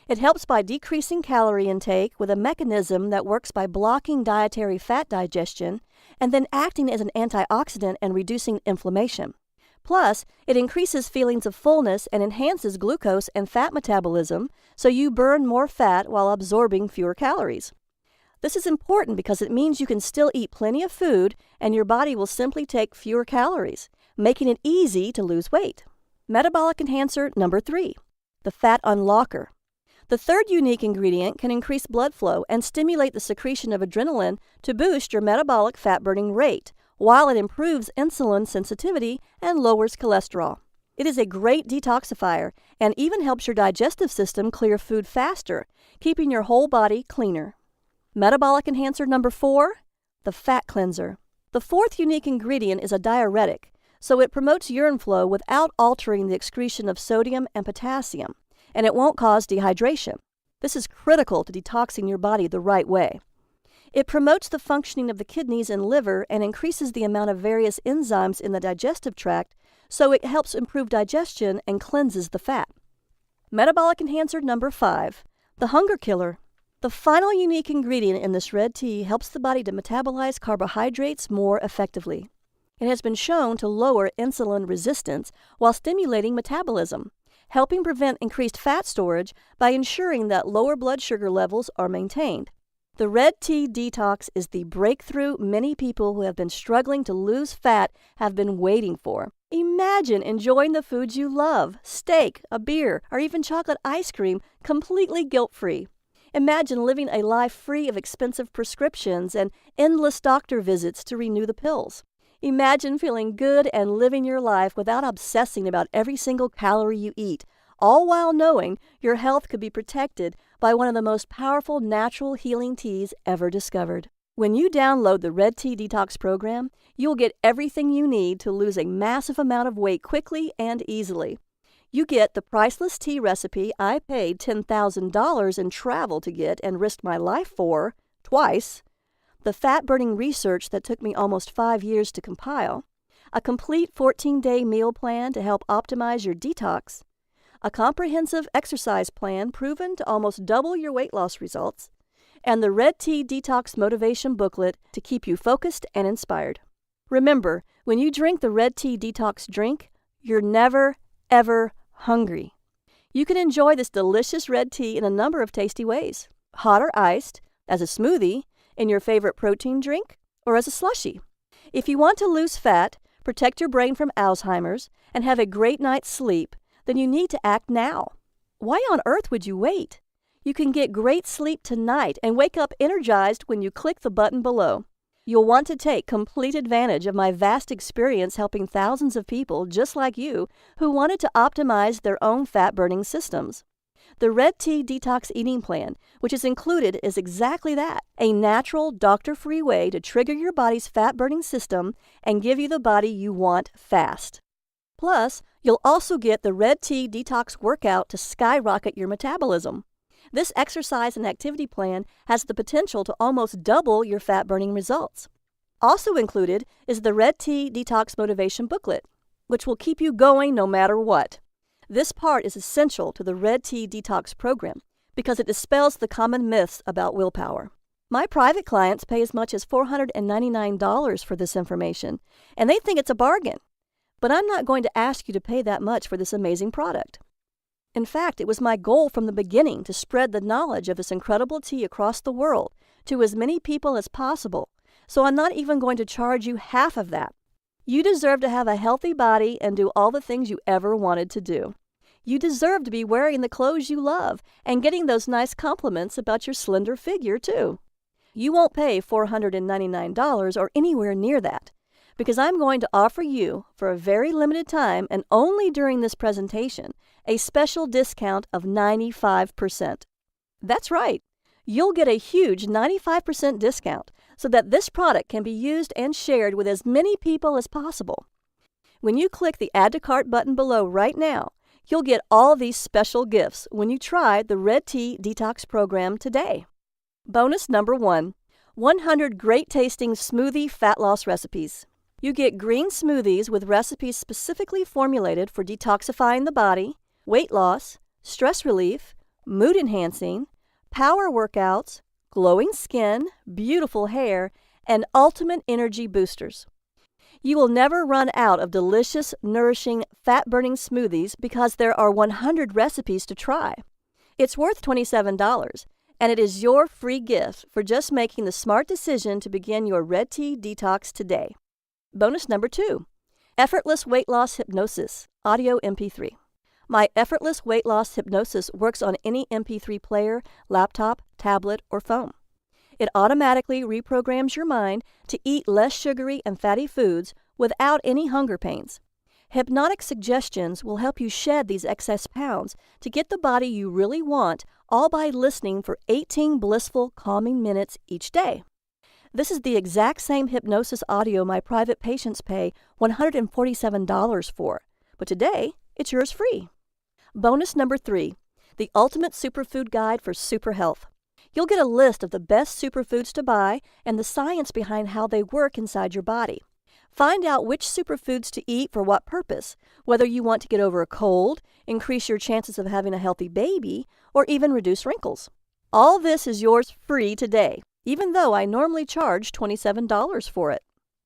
It helps by decreasing calorie intake with a mechanism that works by blocking dietary fat digestion and then acting as an antioxidant and reducing inflammation. Plus, it increases feelings of fullness and enhances glucose and fat metabolism, so you burn more fat while absorbing fewer calories. This is important because it means you can still eat plenty of food and your body will simply take fewer calories, making it easy to lose weight. Metabolic enhancer number 3, the fat unlocker. The third unique ingredient can increase blood flow and stimulate the secretion of adrenaline to boost your metabolic fat-burning rate, while it improves insulin sensitivity and lowers cholesterol. It is a great detoxifier and even helps your digestive system clear food faster, keeping your whole body cleaner. Metabolic enhancer number 4, the fat cleanser. The fourth unique ingredient is a diuretic, so it promotes urine flow without altering the excretion of sodium and potassium, and it won't cause dehydration. This is critical to detoxing your body the right way. It promotes the functioning of the kidneys and liver and increases the amount of various enzymes in the digestive tract, so it helps improve digestion and cleanses the fat. Metabolic enhancer number 5, the hunger killer. The final unique ingredient in this red tea helps the body to metabolize carbohydrates more effectively. It has been shown to lower insulin resistance while stimulating metabolism, helping prevent increased fat storage by ensuring that lower blood sugar levels are maintained. The Red Tea Detox is the breakthrough many people who have been struggling to lose fat have been waiting for. Imagine enjoying the foods you love, steak, a beer, or even chocolate ice cream, completely guilt-free. Imagine living a life free of expensive prescriptions and endless doctor visits to renew the pills. Imagine feeling good and living your life without obsessing about every single calorie you eat, all while knowing your health could be protected by one of the most powerful natural healing teas ever discovered. When you download the Red Tea Detox Program, you'll get everything you need to lose a massive amount of weight quickly and easily. You get the priceless tea recipe I paid $10,000 in travel to get and risked my life for, twice, the fat-burning research that took me almost 5 years to compile, a complete 14-day meal plan to help optimize your detox, a comprehensive exercise plan proven to almost double your weight loss results, and the Red Tea Detox Motivation Booklet to keep you focused and inspired. Remember, when you drink the Red Tea Detox drink, you're never, ever hungry. You can enjoy this delicious red tea in a number of tasty ways: hot or iced, as a smoothie, in your favorite protein drink, or as a slushie. If you want to lose fat, protect your brain from Alzheimer's, and have a great night's sleep, then you need to act now. Why on earth would you wait? You can get great sleep tonight and wake up energized when you click the button below. You'll want to take complete advantage of my vast experience helping thousands of people just like you who wanted to optimize their own fat-burning systems. The Red Tea Detox Eating Plan, which is included, is exactly that: a natural, doctor-free way to trigger your body's fat-burning system and give you the body you want fast. Plus, you'll also get the Red Tea Detox Workout to skyrocket your metabolism. This exercise and activity plan has the potential to almost double your fat-burning results. Also included is the Red Tea Detox Motivation Booklet, which will keep you going no matter what. This part is essential to the Red Tea Detox Program because it dispels the common myths about willpower. My private clients pay as much as $499 for this information, and they think it's a bargain. But I'm not going to ask you to pay that much for this amazing product. In fact, it was my goal from the beginning to spread the knowledge of this incredible tea across the world to as many people as possible, so I'm not even going to charge you half of that. You deserve to have a healthy body and do all the things you ever wanted to do. You deserve to be wearing the clothes you love and getting those nice compliments about your slender figure, too. You won't pay $499 or anywhere near that, because I'm going to offer you, for a very limited time and only during this presentation, a special discount of 95%. That's right. You'll get a huge 95% discount so that this product can be used and shared with as many people as possible. When you click the Add to Cart button below right now, you'll get all these special gifts when you try the Rea Tea Detox Program today. Bonus number 1, 100 great-tasting smoothie fat loss recipes. You get green smoothies with recipes specifically formulated for detoxifying the body, weight loss, stress relief, mood enhancing, power workouts, glowing skin, beautiful hair, and ultimate energy boosters. You will never run out of delicious, nourishing, fat-burning smoothies because there are 100 recipes to try. It's worth $27, and it is your free gift for just making the smart decision to begin your Rea Tea Detox today. Bonus number 2, Effortless Weight Loss Hypnosis, Audio MP3. My effortless weight loss hypnosis works on any MP3 player, laptop, tablet, or phone. It automatically reprograms your mind to eat less sugary and fatty foods without any hunger pains. Hypnotic suggestions will help you shed these excess pounds to get the body you really want, all by listening for 18 blissful, calming minutes each day. This is the exact same hypnosis audio my private patients pay $147 for, but today it's yours free. Bonus number 3, the Ultimate Superfood Guide for Super Health. You'll get a list of the best superfoods to buy and the science behind how they work inside your body. Find out which superfoods to eat for what purpose, whether you want to get over a cold, increase your chances of having a healthy baby, or even reduce wrinkles. All this is yours free today, even though I normally charge $27 for it.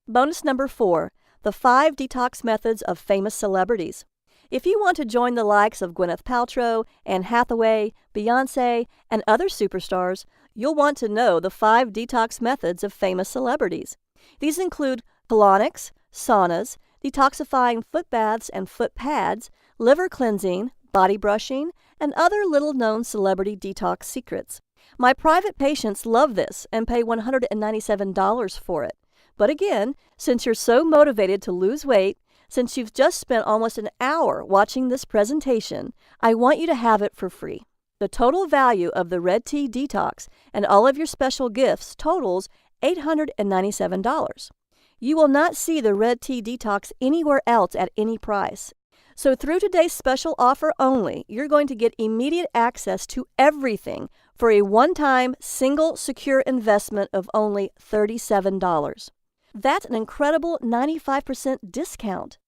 Bonus number 4, the 5 detox methods of famous celebrities. If you want to join the likes of Gwyneth Paltrow, Anne Hathaway, Beyoncé, and other superstars, you'll want to know the 5 detox methods of famous celebrities. These include colonics, saunas, detoxifying foot baths and foot pads, liver cleansing, body brushing, and other little-known celebrity detox secrets. My private patients love this and pay $197 for it. But again, since you're so motivated to lose weight, since you've just spent almost an hour watching this presentation, I want you to have it for free. The total value of the Rea Tea Detox and all of your special gifts totals $897. You will not see the Rea Tea Detox anywhere else at any price. So through today's special offer only, you're going to get immediate access to everything for a one-time, single, secure investment of only $37. That's an incredible 95% discount.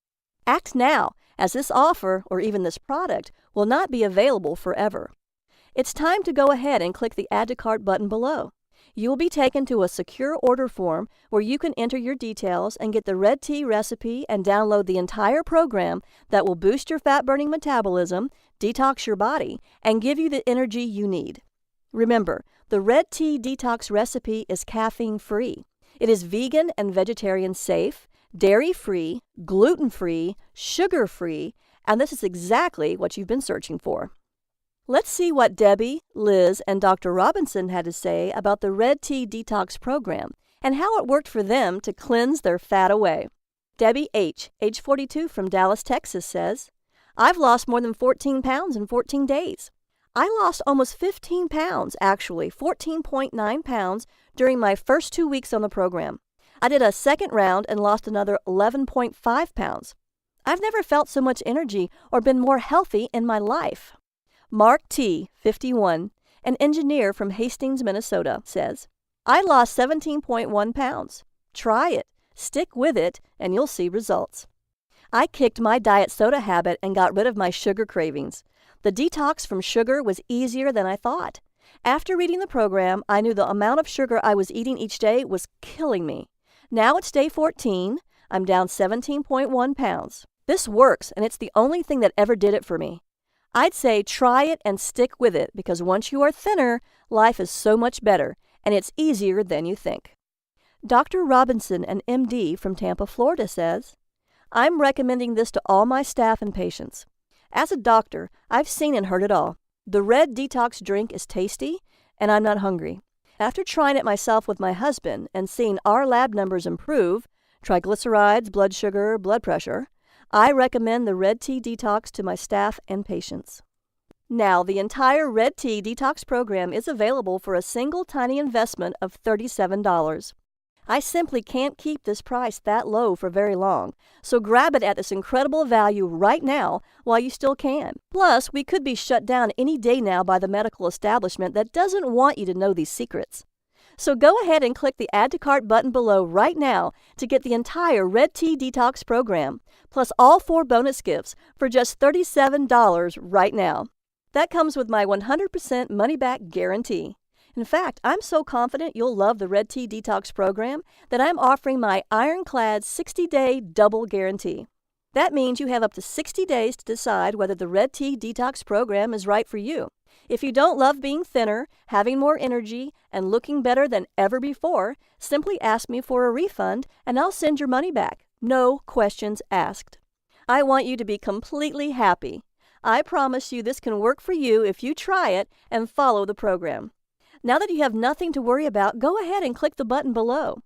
Act now, as this offer, or even this product, will not be available forever. It's time to go ahead and click the Add to Cart button below. You will be taken to a secure order form where you can enter your details and get the Rea Tea recipe and download the entire program that will boost your fat-burning metabolism, detox your body, and give you the energy you need. Remember, the Rea Tea Detox recipe is caffeine-free. It is vegan and vegetarian safe, dairy-free, gluten-free, sugar-free, and this is exactly what you've been searching for. Let's see what Debbie, Liz, and Dr. Robinson had to say about the Rea Tea Detox Program and how it worked for them to cleanse their fat away. Debbie H., age 42 from Dallas, Texas, says, I've lost more than 14 pounds in 14 days. I lost almost 15 pounds, actually 14.9 pounds, during my first 2 weeks on the program. I did a second round and lost another 11.5 pounds. I've never felt so much energy or been more healthy in my life. Mark T., 51, an engineer from Hastings, Minnesota, says, I lost 17.1 pounds. Try it, stick with it, and you'll see results. I kicked my diet soda habit and got rid of my sugar cravings. The detox from sugar was easier than I thought. After reading the program, I knew the amount of sugar I was eating each day was killing me. Now it's day 14. I'm down 17.1 pounds. This works, and it's the only thing that ever did it for me. I'd say try it and stick with it because once you are thinner, life is so much better and it's easier than you think. Dr. Robinson, an MD from Tampa, Florida, says, I'm recommending this to all my staff and patients. As a doctor, I've seen and heard it all. The red detox drink is tasty, and I'm not hungry. After trying it myself with my husband and seeing our lab numbers improve, triglycerides, blood sugar, blood pressure, I recommend the Red Tea Detox to my staff and patients. Now, the entire Red Tea Detox program is available for a single tiny investment of $37. I simply can't keep this price that low for very long, so grab it at this incredible value right now while you still can. Plus, we could be shut down any day now by the medical establishment that doesn't want you to know these secrets. So go ahead and click the Add to Cart button below right now to get the entire Red Tea Detox program, plus all 4 bonus gifts for just $37 right now. That comes with my 100% money-back guarantee. In fact, I'm so confident you'll love the Red Tea Detox program that I'm offering my ironclad 60-day double guarantee. That means you have up to 60 days to decide whether the Red Tea Detox program is right for you. If you don't love being thinner, having more energy, and looking better than ever before, simply ask me for a refund and I'll send your money back. No questions asked. I want you to be completely happy. I promise you this can work for you if you try it and follow the program. Now that you have nothing to worry about, go ahead and click the button below.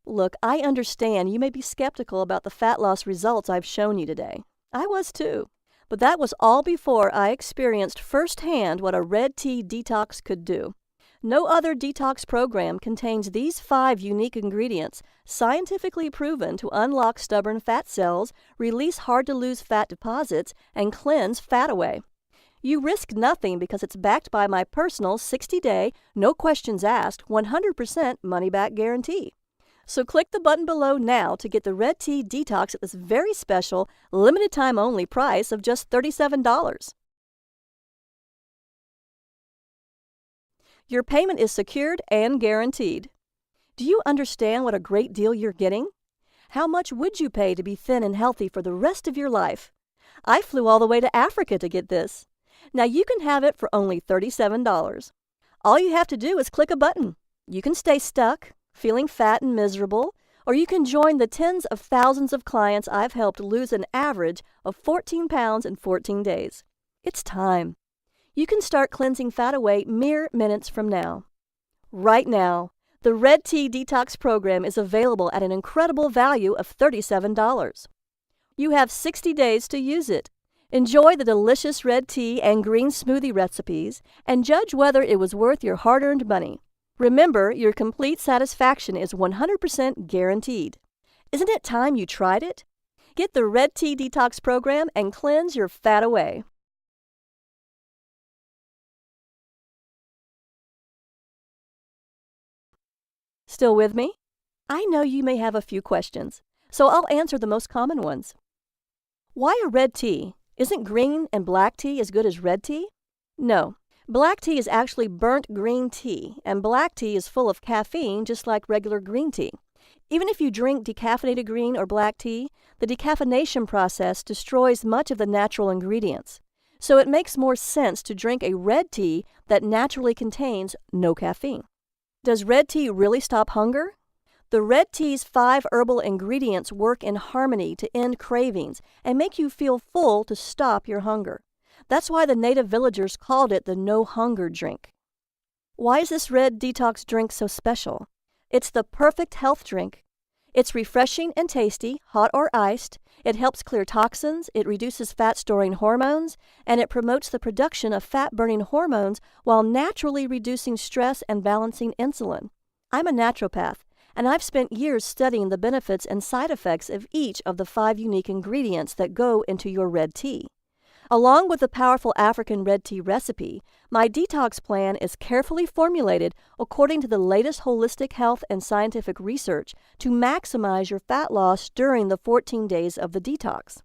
Look, I understand you may be skeptical about the fat loss results I've shown you today. I was too. But that was all before I experienced firsthand what a red tea detox could do. No other detox program contains these 5 unique ingredients, scientifically proven to unlock stubborn fat cells, release hard-to-lose fat deposits, and cleanse fat away. You risk nothing because it's backed by my personal 60-day, no questions asked, 100% money-back guarantee. So click the button below now to get the Red Tea Detox at this very special, limited-time-only price of just $37. Your payment is secured and guaranteed. Do you understand what a great deal you're getting? How much would you pay to be thin and healthy for the rest of your life? I flew all the way to Africa to get this. Now you can have it for only $37. All you have to do is click a button. You can stay stuck, feeling fat and miserable, or you can join the tens of thousands of clients I've helped lose an average of 14 pounds in 14 days. It's time. You can start cleansing fat away mere minutes from now. Right now, the Red Tea Detox program is available at an incredible value of $37. You have 60 days to use it. Enjoy the delicious red tea and green smoothie recipes and judge whether it was worth your hard-earned money. Remember, your complete satisfaction is 100% guaranteed. Isn't it time you tried it? Get the Red Tea Detox program and cleanse your fat away. Still with me? I know you may have a few questions, so I'll answer the most common ones. Why a red tea? Isn't green and black tea as good as red tea? No. Black tea is actually burnt green tea, and black tea is full of caffeine just like regular green tea. Even if you drink decaffeinated green or black tea, the decaffeination process destroys much of the natural ingredients. So it makes more sense to drink a red tea that naturally contains no caffeine. Does red tea really stop hunger? The red tea's 5 herbal ingredients work in harmony to end cravings and make you feel full to stop your hunger. That's why the native villagers called it the no-hunger drink. Why is this red detox drink so special? It's the perfect health drink. It's refreshing and tasty, hot or iced. It helps clear toxins, it reduces fat-storing hormones, and it promotes the production of fat-burning hormones while naturally reducing stress and balancing insulin. I'm a naturopath, and I've spent years studying the benefits and side effects of each of the 5 unique ingredients that go into your red tea. Along with the powerful African red tea recipe, my detox plan is carefully formulated according to the latest holistic health and scientific research to maximize your fat loss during the 14 days of the detox.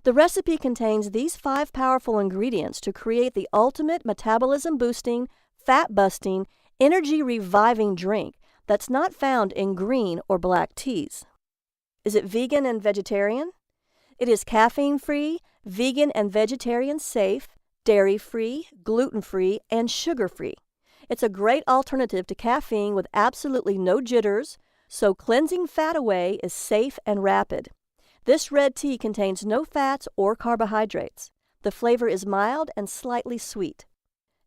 The recipe contains these 5 powerful ingredients to create the ultimate metabolism-boosting, fat-busting, energy-reviving drink that's not found in green or black teas. Is it vegan and vegetarian? It is caffeine-free, vegan and vegetarian safe, dairy-free, gluten-free, and sugar-free. It's a great alternative to caffeine with absolutely no jitters, so cleansing fat away is safe and rapid. This red tea contains no fats or carbohydrates. The flavor is mild and slightly sweet.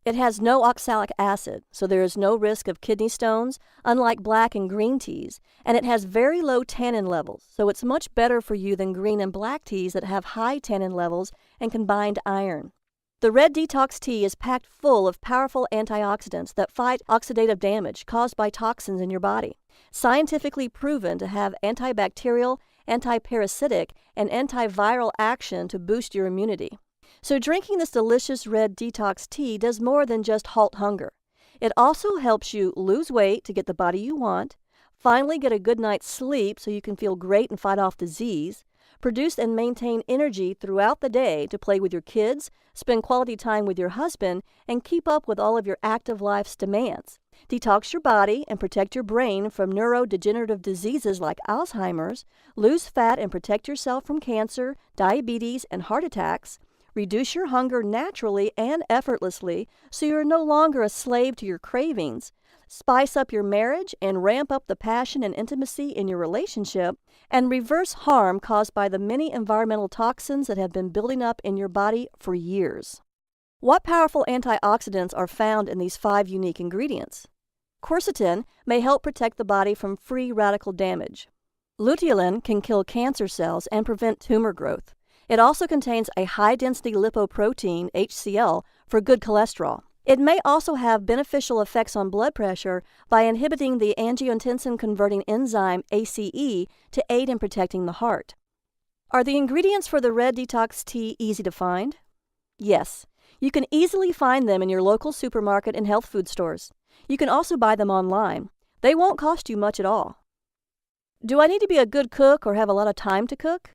It has no oxalic acid, so there is no risk of kidney stones, unlike black and green teas, and it has very low tannin levels, so it's much better for you than green and black teas that have high tannin levels and combined iron. The Red Detox Tea is packed full of powerful antioxidants that fight oxidative damage caused by toxins in your body, scientifically proven to have antibacterial, antiparasitic, and antiviral action to boost your immunity. So drinking this delicious red detox tea does more than just halt hunger. It also helps you lose weight to get the body you want, finally get a good night's sleep so you can feel great and fight off disease, produce and maintain energy throughout the day to play with your kids, spend quality time with your husband, and keep up with all of your active life's demands. Detox your body and protect your brain from neurodegenerative diseases like Alzheimer's, lose fat and protect yourself from cancer, diabetes, and heart attacks, reduce your hunger naturally and effortlessly so you're no longer a slave to your cravings, spice up your marriage and ramp up the passion and intimacy in your relationship, and reverse harm caused by the many environmental toxins that have been building up in your body for years. What powerful antioxidants are found in these 5 unique ingredients? Quercetin may help protect the body from free radical damage. Luteolin can kill cancer cells and prevent tumor growth. It also contains a high-density lipoprotein, HCl, for good cholesterol. It may also have beneficial effects on blood pressure by inhibiting the angiotensin-converting enzyme ACE to aid in protecting the heart. Are the ingredients for the Red Detox Tea easy to find? Yes. You can easily find them in your local supermarket and health food stores. You can also buy them online. They won't cost you much at all. Do I need to be a good cook or have a lot of time to cook?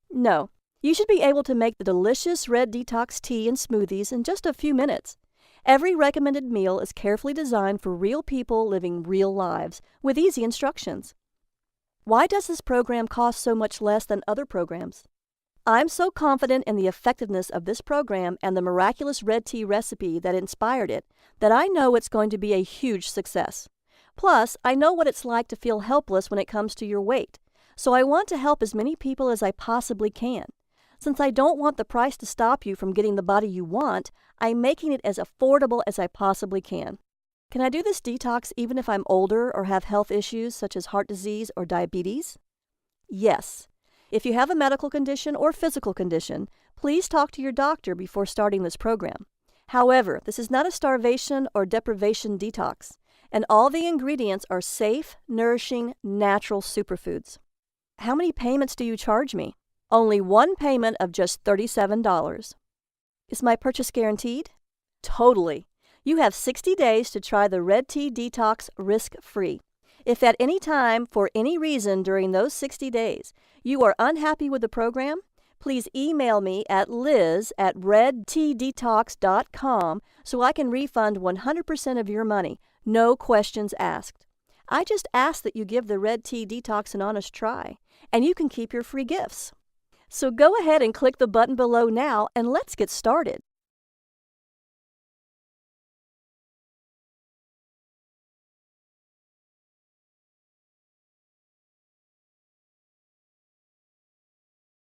No. You should be able to make the delicious Red Detox Tea and smoothies in just a few minutes. Every recommended meal is carefully designed for real people living real lives with easy instructions. Why does this program cost so much less than other programs? I'm so confident in the effectiveness of this program and the miraculous red tea recipe that inspired it that I know it's going to be a huge success. Plus, I know what it's like to feel helpless when it comes to your weight, so I want to help as many people as I possibly can. Since I don't want the price to stop you from getting the body you want, I'm making it as affordable as I possibly can. Can I do this detox even if I'm older or have health issues such as heart disease or diabetes? Yes. If you have a medical condition or physical condition, please talk to your doctor before starting this program. However, this is not a starvation or deprivation detox, and all the ingredients are safe, nourishing, natural superfoods. How many payments do you charge me? Only one payment of just $37. Is my purchase guaranteed? Totally. You have 60 days to try the Red Tea Detox risk-free. If at any time, for any reason during those 60 days, you are unhappy with the program, please email me at liz@redteadetox.com so I can refund 100% of your money, no questions asked. I just ask that you give the Red Tea Detox an honest try, and you can keep your free gifts. So go ahead and click the button below now and let's get started.